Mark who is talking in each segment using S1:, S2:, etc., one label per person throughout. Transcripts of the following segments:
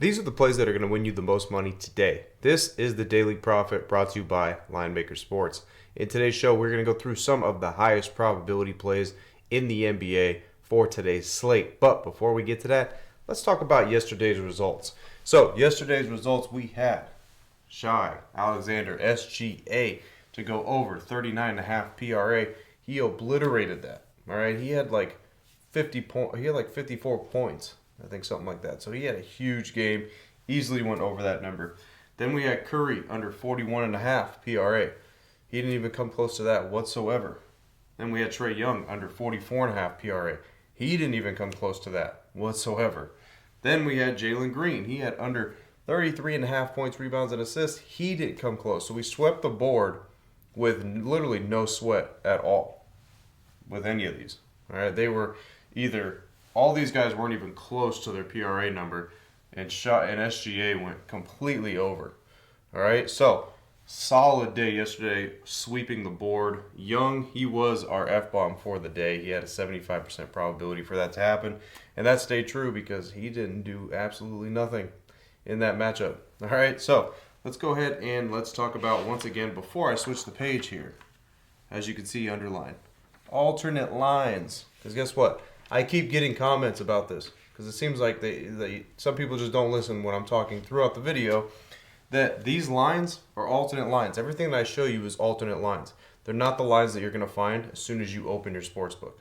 S1: These are the plays that are going to win you the most money today. This is the Daily Profit brought to you by Linemaker Sports. In today's show, we're going to go through some of the highest probability plays in the NBA for today's slate. But before we get to that, let's talk about yesterday's results. So, yesterday's results, we had Shai Alexander, SGA, to go over 39.5 PRA. He obliterated that. All right, he had like 54 points. I think something like that. So he had a huge game, easily went over that number. Then we had Curry under 41.5 PRA. He didn't even come close to that whatsoever. Then we had Trae Young under 44.5 PRA. He didn't even come close to that whatsoever. Then we had Jalen Green. He had under 33.5 points, rebounds, and assists. He didn't come close. So we swept the board with literally no sweat at all with any of these. All right, they were either... All these guys weren't even close to their PRA number, and SGA went completely over. All right, so solid day yesterday, sweeping the board. Young, he was our F-bomb for the day. He had a 75% probability for that to happen, and that stayed true because he didn't do absolutely nothing in that matchup. All right, so let's go ahead and let's talk about, once again, before I switch the page here, as you can see underlined, alternate lines. Because guess what? I keep getting comments about this because it seems like some people just don't listen when I'm talking throughout the video, that these lines are alternate lines. Everything that I show you is alternate lines. They're not the lines that you're going to find as soon as you open your sportsbook.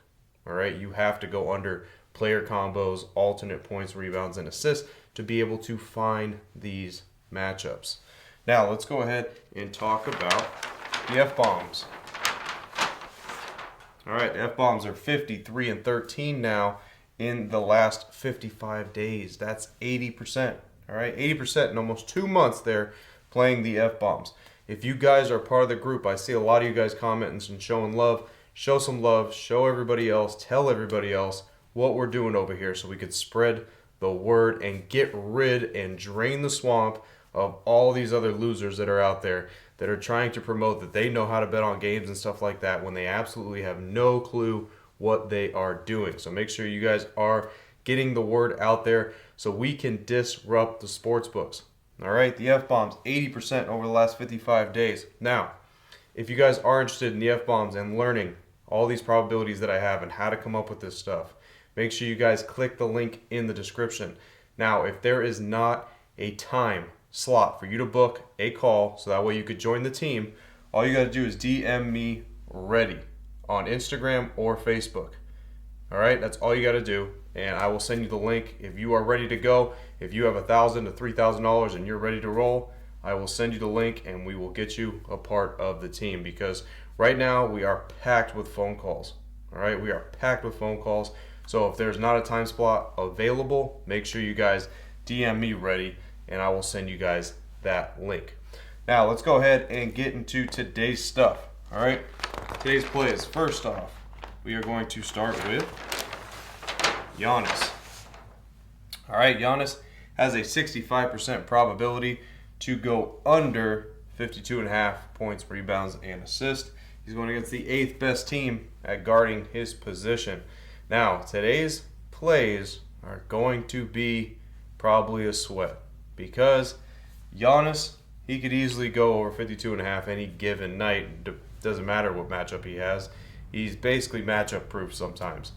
S1: All right, you have to go under player combos, alternate points, rebounds, and assists to be able to find these matchups. Now, let's go ahead and talk about the F-bombs. All right, the F-bombs are 53 and 13 now in the last 55 days. That's 80%. All right, 80% in almost 2 months there playing the F-bombs. If you guys are part of the group, I see a lot of you guys commenting and showing love. Show some love. Show everybody else. Tell everybody else what we're doing over here so we could spread the word and get rid and drain the swamp of all these other losers that are out there that are trying to promote that they know how to bet on games and stuff like that when they absolutely have no clue what they are doing. So make sure you guys are getting the word out there so we can disrupt the sports books. All right, the F-bombs, 80% over the last 55 days. Now, if you guys are interested in the F-bombs and learning all these probabilities that I have and how to come up with this stuff, make sure you guys click the link in the description. Now, if there is not a time slot for you to book a call so that way you could join the team, all you got to do is DM me ready on Instagram or Facebook. All right, that's all you got to do, and I will send you the link. If you are ready to go, if you have $1,000 to $3,000 and you're ready to roll, I will send you the link and we will get you a part of the team, because right now we are packed with phone calls. All right, we are packed with phone calls. So if there's not a time slot available, make sure you guys DM me ready and I will send you guys that link. Now, let's go ahead and get into today's stuff. All right, today's plays. First off, we are going to start with Giannis. All right, Giannis has a 65% probability to go under 52.5 points, rebounds, and assists. He's going against the 8th best team at guarding his position. Now, today's plays are going to be probably a sweat, because Giannis, he could easily go over 52.5 any given night. Doesn't matter what matchup he has. He's basically matchup proof sometimes.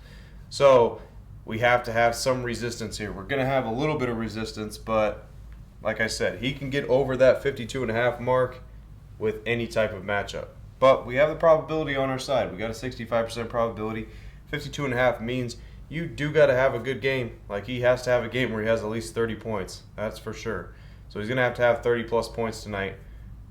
S1: So we have to have some resistance here. We're going to have a little bit of resistance, but like I said, he can get over that 52.5 mark with any type of matchup. But we have the probability on our side. We got a 65% probability. 52.5 means you do got to have a good game. Like, he has to have a game where he has at least 30 points. That's for sure. So he's going to have 30-plus points tonight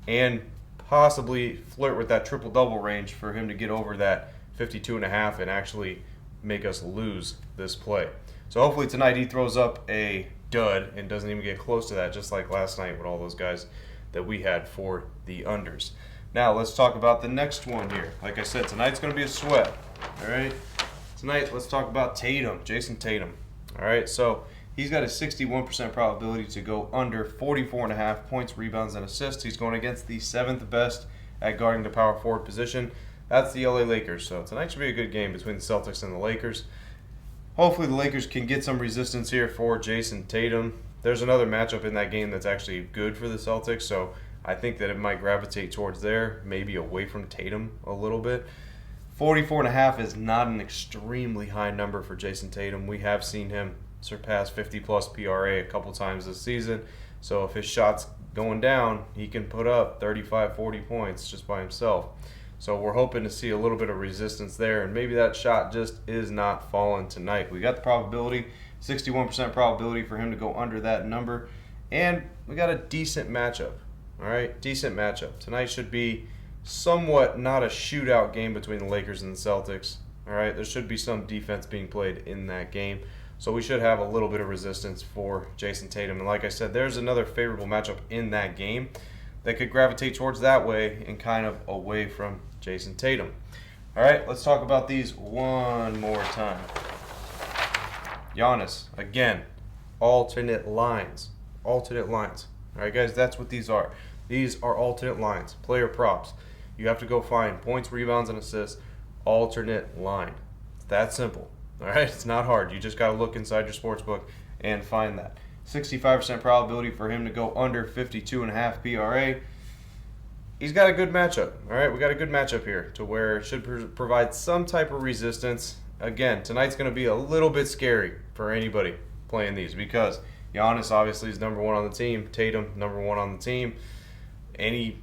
S1: and possibly flirt with that triple-double range for him to get over that 52.5 and actually make us lose this play. So hopefully tonight he throws up a dud and doesn't even get close to that, just like last night with all those guys that we had for the unders. Now let's talk about the next one here. Like I said, tonight's going to be a sweat. All right. Tonight, let's talk about Tatum, Jason Tatum. All right, so he's got a 61% probability to go under 44.5 points, rebounds, and assists. He's going against the 7th best at guarding the power forward position. That's the LA Lakers. So tonight should be a good game between the Celtics and the Lakers. Hopefully the Lakers can get some resistance here for Jason Tatum. there's another matchup in that game that's actually good for the Celtics, so I think that it might gravitate towards there, maybe away from Tatum a little bit. 44.5 is not an extremely high number for Jason Tatum. We have seen him surpass 50-plus PRA a couple times this season. So if his shot's going down, he can put up 35, 40 points just by himself. So we're hoping to see a little bit of resistance there, and maybe that shot just is not falling tonight. We got the probability, 61% probability for him to go under that number, and we got a decent matchup. All right, decent matchup. Tonight should be somewhat not a shootout game between the Lakers and the Celtics. All right, there should be some defense being played in that game. So we should have a little bit of resistance for Jason Tatum. And like I said, there's another favorable matchup in that game that could gravitate towards that way and kind of away from Jason Tatum. All right, let's talk about these one more time. Giannis, again, alternate lines. Alternate lines. All right, guys, that's what these are. These are alternate lines, player props. You have to go find points, rebounds, and assists, alternate line. It's that simple. All right, it's not hard. You just got to look inside your sports book and find that. 65% probability for him to go under 52.5 PRA. He's got a good matchup. All right, we got a good matchup here to where it should provide some type of resistance. Again, tonight's going to be a little bit scary for anybody playing these because Giannis obviously is number one on the team. Tatum, number one on the team. Any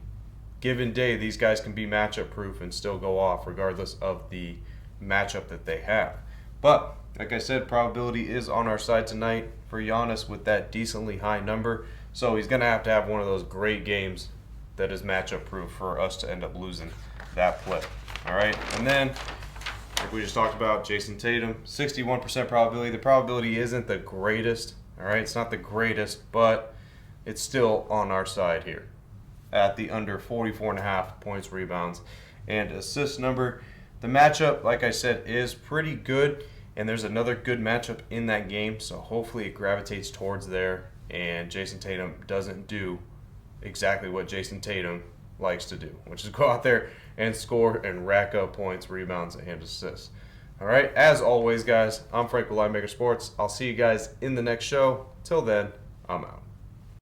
S1: given day, these guys can be matchup proof and still go off regardless of the matchup that they have. But like I said, probability is on our side tonight for Giannis with that decently high number. So he's going to have one of those great games that is matchup proof for us to end up losing that play. All right, and then like we just talked about, Jason Tatum, 61% probability. The probability isn't the greatest. All right, it's not the greatest, but it's still on our side here at the under 44.5 points, rebounds, and assist number. The matchup, like I said, is pretty good, and there's another good matchup in that game, so hopefully it gravitates towards there, and Jason Tatum doesn't do exactly what Jason Tatum likes to do, which is go out there and score and rack up points, rebounds, and assists. All right, as always, guys, I'm Frank with Linemaker Sports. I'll see you guys in the next show. Till then, I'm out.